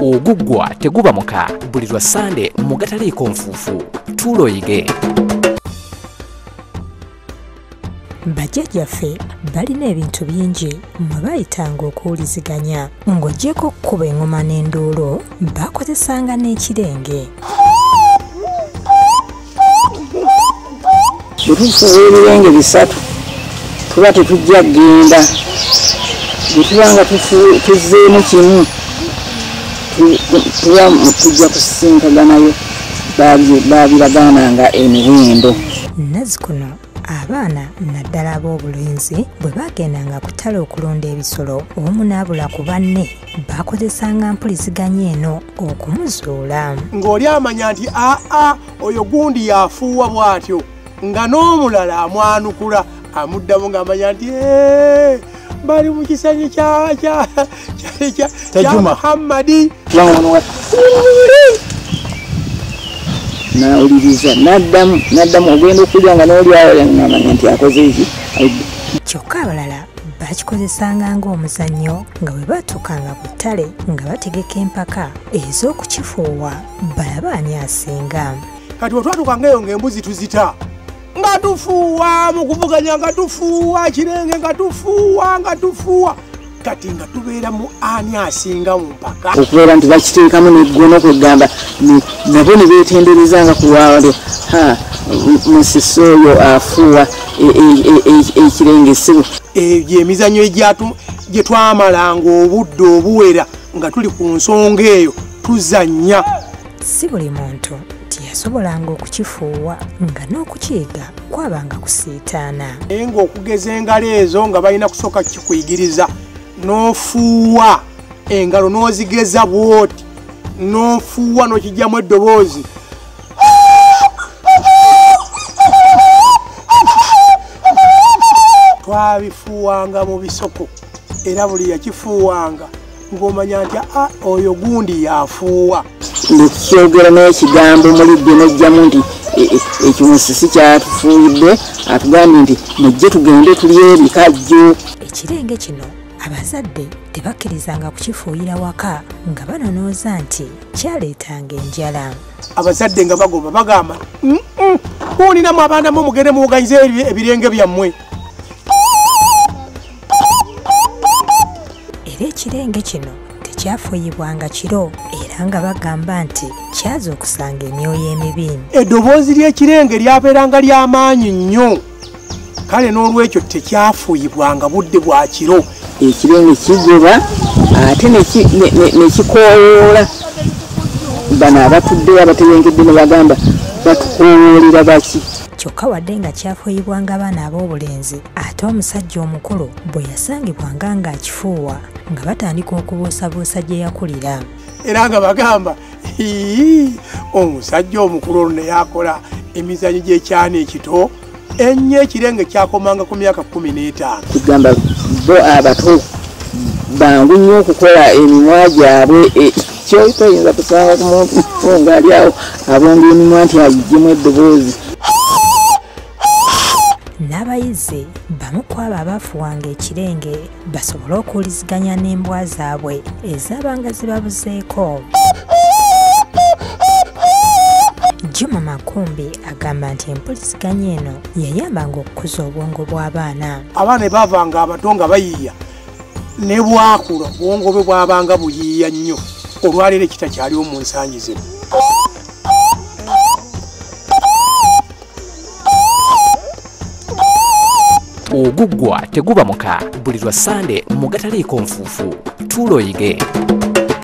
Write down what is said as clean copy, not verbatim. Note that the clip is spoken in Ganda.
Ogugwa teguba muka buli lwa Sande mu gataliiko nfuufu. Tuloyige. Bajjajjaffe balina ebintu bingi mwe bayitanga okuwuliziganya ng'oggyeko okkuba engoma n'enduulu bakozesanga n'ekirenge. Bwe tufuuwa ebirenge bisatu tuba tetujja kgenda. Bwe tuba nga tuzzeemu kimu tuba tujja kusisinkaganayo baabiragananga emiwendo. Nazzikuno abaana naddala ab'obulenzi bwe bagendanga ku ttale okulonda ebisolo omu n'abula ku banne bakozesanga mpuliziganya eno okumuzuula. Ng'oli amanya nti oyo gundi yafuuwa bw'atyo nga n'omulala amwanukula amuddamu ng'amanya nti bali mu kisanyi kya Muhammadi. Nawuliriza n'addamu ogenda okulya nga n'olyawo ng'amanya nti akoze eki. Kyokka abalala bakikozesanga ng'omuzannyo nga bwe batuukanga ku ttale nga bategeka empaka ez'okukifuuwa balaba ani asinga. Kati bwe twatuukangaeyo ng'embuzi tuzita nga tufuuwa mu kuvuganya nga tufuuwa kirenge nga tufuuwa kati nga tubeera mu ani asinga mu mpaka. Okubeera nti bakiteekamu n'eggono kwegamba nabo ne beetenderezanga ku lwalo musisi oyo afuuwa ekirenge essibu. Egyo emizannyo gye twamalanga obudde obuwera nga tuli ku nsonga eyo tuzannya. Si buli muntu yasobolanga okukifuuwa nga n'okukiyiga kwabanga kusiitaana. Naye ng'okugeza engalo ezo nga balina kusooka kikuyigiriza n'ofuuwa engalo n'ozigeza bw'oti n'ofuuwa n'okijjamu eddoboozi. Twabifuuwanga mu bisoko era buli yakifuuwanga ng'omanya nti oyo gundi yafuuwa. Ndekyogera n'ekigambo mulidde n'ojjamu nti ekyo musisi kyatufuuyidde atugambye nti mujje tugende tulye ebikajjo. Ekirenge kino abazadde tebakkirizanga kukifuuyira waka nga banonooza nti kyaleetanga enjala. Abazadde nga bagoba bagamba muulinamu abaana mu mugende muwuganyize ebirenge byammwe. Era ekirenge kino tekyafuuyibwanga kiro era nga bagamba nti kyaza okusanga emyoyo emibi. Eddoboozi ly'ekirenge lyabeeranga ly'amaanyi nnyo kale n'olwekyo tekyafuuyibwanga budde bwa kiro. Ekirenge kigoba ate ne kikoowoola. Bano abatuddeyo abaterengedde ne bagamba batukoowoolera baki. Kyokka wadde nga kyafuuyibwanga abaana ab'obulenzi ate omusajja omukulu bwe yasangibwanga ng'akifuuwa nga batandika okubuusabuusa gye yakulira. Era nga bagamba omusajja omukulu olwo ne yakola emizannyo gy'ekyana ekito ennyo ekirenge kyakomanga ku myaka 15. Tugamba bo abato bangu nnyo okukola emimwa gyabwe. Kyoyinza kusanga ku muntu ng'ali awo abonga emimwa nti agiggyemu eddoboozi. N'abayizi bamu ku abo abaafuwanga ekirenge basobole okuwuliziganya n'embwa zaabwe ezaabanga zibabuzeeko. Juma Makumbi agamba nti empuliziganya eno yayambanga okukuza obwongo bw'abaana. Abaana baavanga abato nga bayiiya ne bwakula obwongo bwe bwabanga buyiiya nnyo. Olwaleero ekitakyaliwo mu nsangi zino. Ogugwa teguba muka buli lwa Sande mu gataliiko nfuufu. Tuloyige.